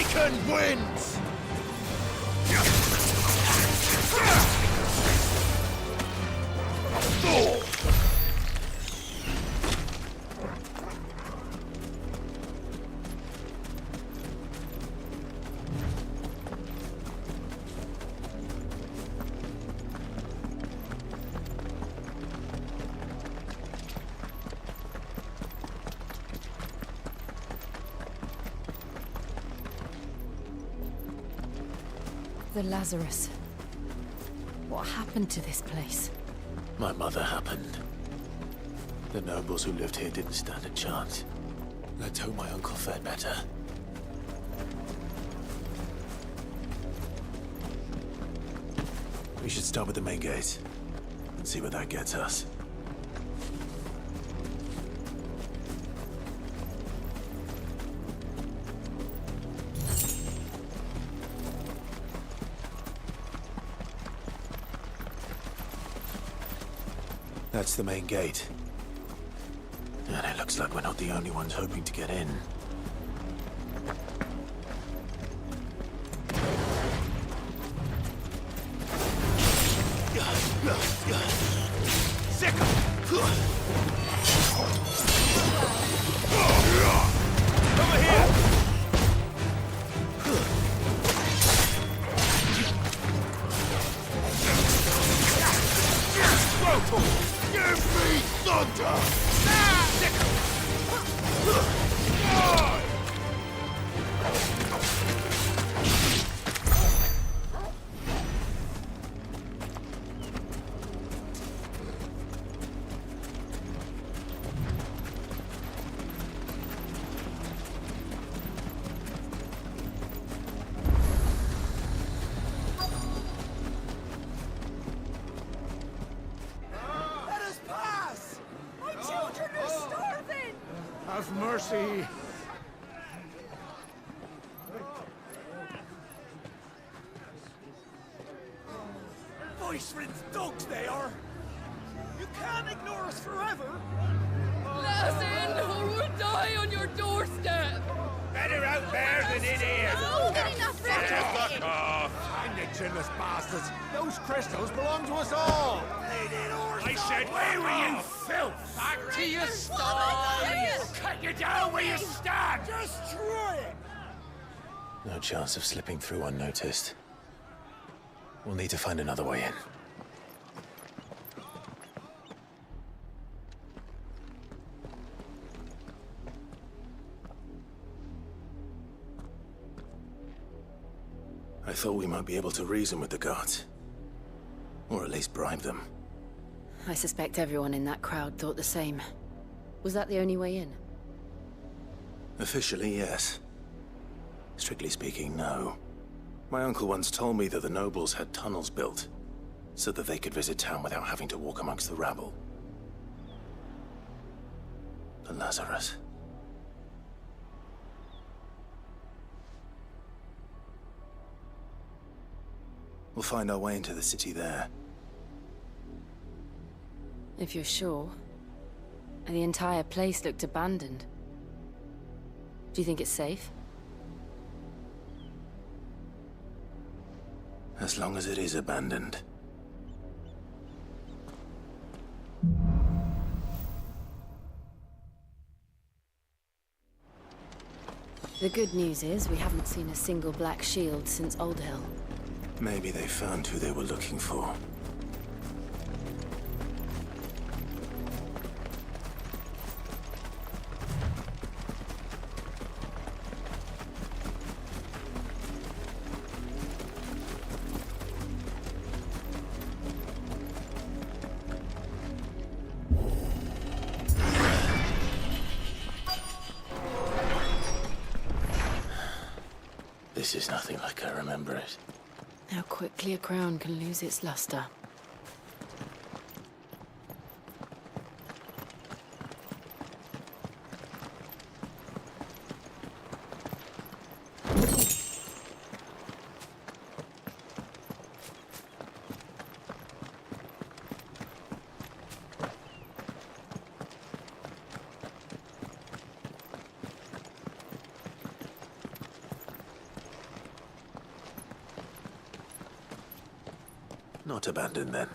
Speaker 6: Deacon wins!
Speaker 5: The Lazarus. What happened to this place?
Speaker 4: My mother happened. The nobles who lived here didn't stand a chance. Let's hope my uncle fared better. We should start with the main gate and see where that gets us. That's the main gate. And it looks like we're not the only ones hoping to get in.
Speaker 6: Sick! Over here! Give me thunder!
Speaker 24: Let us pass! My children are starving!
Speaker 1: Have mercy.
Speaker 6: Voice-ridden dogs they are! You can't ignore us forever!
Speaker 3: Let us in, or we'll die on your doorstep!
Speaker 6: Better out there than in here!
Speaker 12: Oh, good enough for
Speaker 6: Fuck off!
Speaker 1: And the chinless bastards. Those crystals belong to us all.
Speaker 6: I said, where were you, filth? Back to your stall! Cut you down where you stand! Destroy it!
Speaker 4: No chance of slipping through unnoticed. We'll need to find another way in. I thought we might be able to reason with the guards. Or at least bribe them.
Speaker 5: I suspect everyone in that crowd thought the same. Was that the only way in?
Speaker 4: Officially, yes. Strictly speaking, no. My uncle once told me that the nobles had tunnels built, so that they could visit town without having to walk amongst the rabble. The Lazarus. We'll find our way into the city there.
Speaker 5: If you're sure. The entire place looked abandoned. Do you think it's safe?
Speaker 4: As long as it is abandoned.
Speaker 5: The good news is we haven't seen a single black shield since Old Hill.
Speaker 4: Maybe they found who they were looking for. This is nothing like I remember it.
Speaker 5: How quickly a crown can lose its luster.
Speaker 4: Not abandoned, then.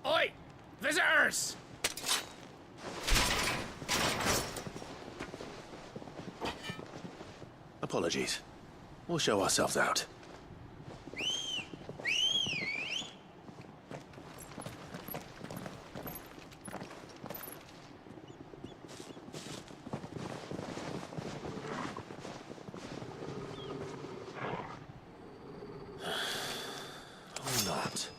Speaker 23: Oi! Visitors!
Speaker 4: Apologies. We'll show ourselves out. Or not.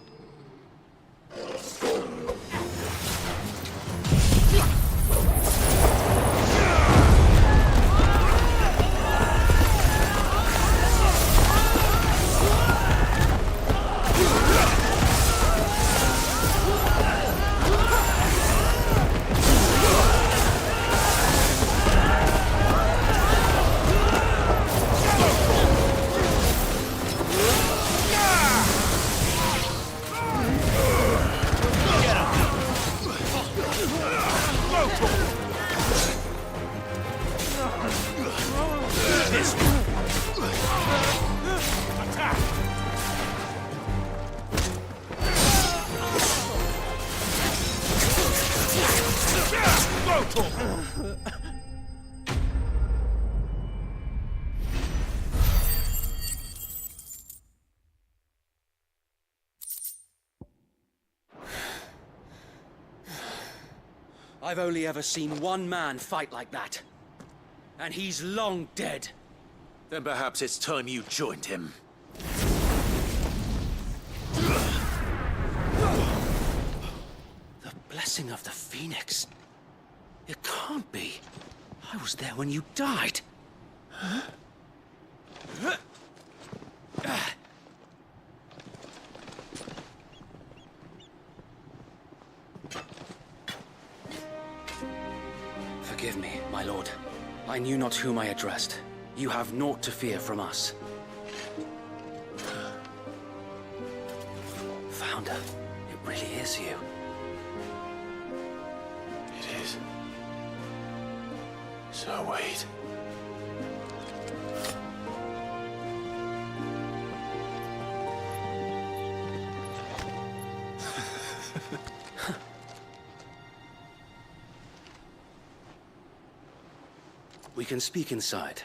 Speaker 19: I've only ever seen one man fight like that. And he's long dead.
Speaker 4: Then perhaps it's time you joined him.
Speaker 19: The blessing of the Phoenix. It can't be. I was there when you died. Forgive me, my lord. I knew not whom I addressed. You have naught to fear from us. Founder, it really is you.
Speaker 4: It is. So wait.
Speaker 19: We can speak inside.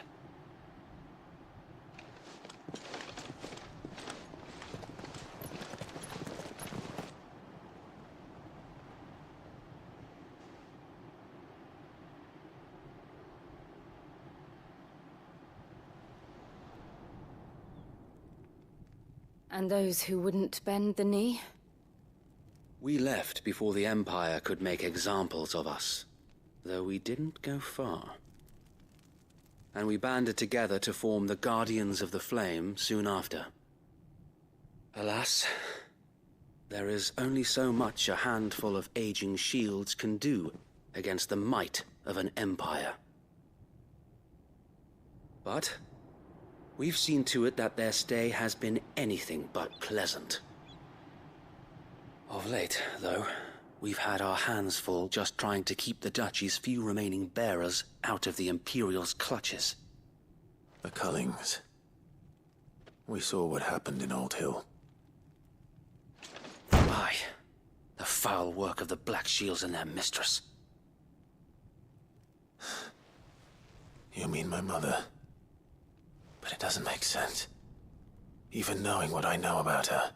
Speaker 5: And those who wouldn't bend the knee?
Speaker 19: We left before the Empire could make examples of us, though we didn't go far. And we banded together to form the Guardians of the Flame soon after. Alas, there is only so much a handful of aging shields can do against the might of an empire. But we've seen to it that their stay has been anything but pleasant. Of late, though, we've had our hands full just trying to keep the Duchy's few remaining bearers out of the Imperial's clutches.
Speaker 4: The Cullings. We saw what happened in Old Hill.
Speaker 19: Aye. The foul work of the Black Shields and their mistress.
Speaker 4: You mean my mother? But it doesn't make sense. Even knowing what I know about her.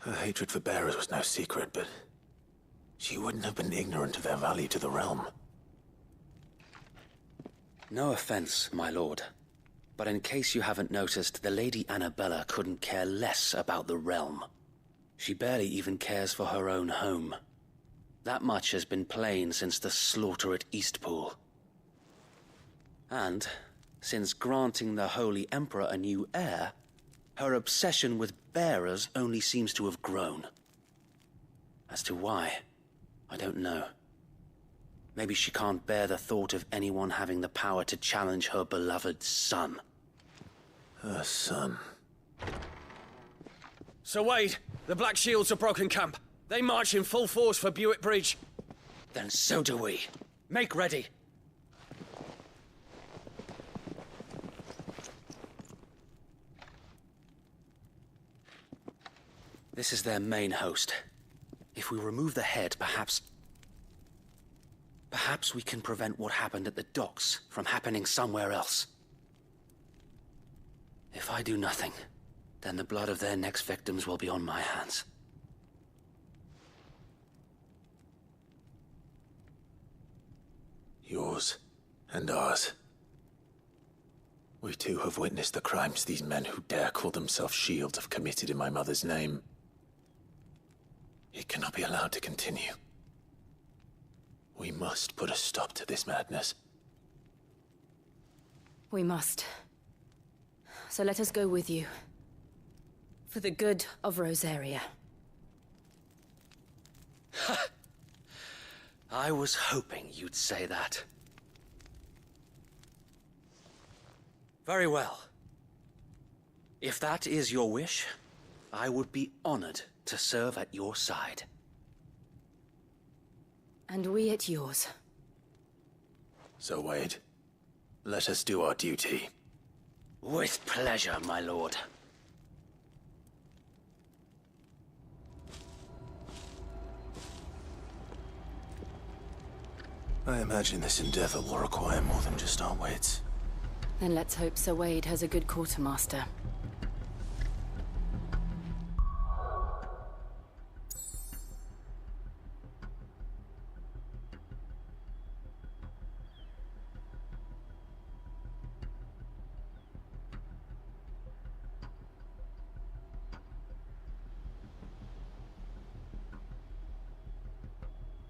Speaker 4: Her hatred for bearers was no secret, but she wouldn't have been ignorant of their value to the realm.
Speaker 19: No offense, my lord, but in case you haven't noticed, the Lady Annabella couldn't care less about the realm. She barely even cares for her own home. That much has been plain since the slaughter at Eastpool. And, since granting the Holy Emperor a new heir, her obsession with bearers only seems to have grown. As to why, I don't know. Maybe she can't bear the thought of anyone having the power to challenge her beloved son.
Speaker 4: Her son.
Speaker 23: Sir Wade, the Black Shields have broken camp. They march in full force for Buick Bridge.
Speaker 19: Then so do we. Make ready. This is their main host. If we remove the head, perhaps we can prevent what happened at the docks from happening somewhere else. If I do nothing, then the blood of their next victims will be on my hands.
Speaker 4: Yours and ours. We too have witnessed the crimes these men who dare call themselves shields have committed in my mother's name. It cannot be allowed to continue. We must put a stop to this madness.
Speaker 3: We must. So let us go with you. For the good of Rosaria.
Speaker 19: I was hoping you'd say that. Very well. If that is your wish, I would be honored to serve at your side.
Speaker 3: And we at yours.
Speaker 4: So, Wade, let us do our duty.
Speaker 19: With pleasure, my lord.
Speaker 4: I imagine this endeavor will require more than just our wits.
Speaker 3: Then let's hope Sir Wade has a good quartermaster.